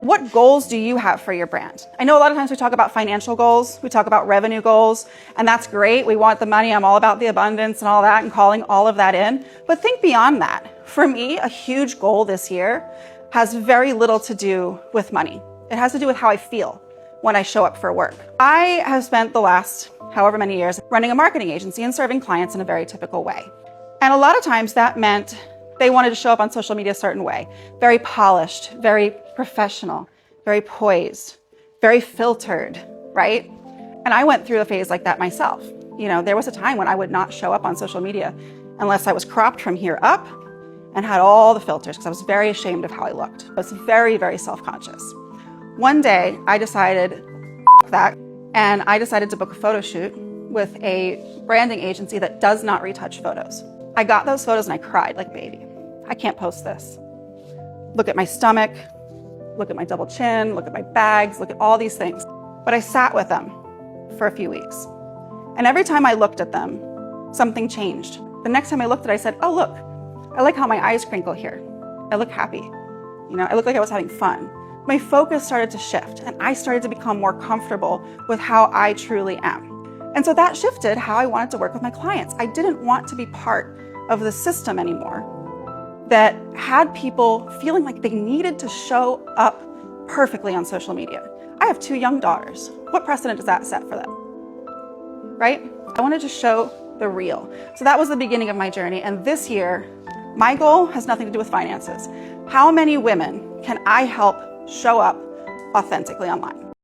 What goals do you have for your brand? I know a lot of times we talk about financial goals, we talk about revenue goals, and that's great. We want the money. I'm all about the abundance and all that and calling all of that in. But think beyond that. For me, a huge goal this year has very little to do with money. It has to do with how I feel when I show up for work. I have spent the last however many years running a marketing agency and serving clients in a very typical way. And a lot of times that meant they wanted to show up on social media a certain way. Very polished, very professional, very poised, very filtered, right? And I went through a phase like that myself. You know, there was a time when I would not show up on social media unless I was cropped from here up and had all the filters because I was very ashamed of how I looked. I was very, very self-conscious. One day I decided, F that, and I decided to book a photo shoot with a branding agency that does not retouch photos. I got those photos and I cried like a baby. I can't post this. Look at my stomach, look at my double chin, look at my bags, look at all these things. But I sat with them for a few weeks. And every time I looked at them, something changed. The next time I looked at it, I said, oh, look, I like how my eyes crinkle here. I look happy. You know, I look like I was having fun. My focus started to shift and I started to become more comfortable with how I truly am. And so that shifted how I wanted to work with my clients. I didn't want to be part of the system anymore that had people feeling like they needed to show up perfectly on social media. I have 2 young daughters. What precedent does that set for them? Right? I wanted to show the real. So that was the beginning of my journey. And this year, my goal has nothing to do with finances. How many women can I help show up authentically online?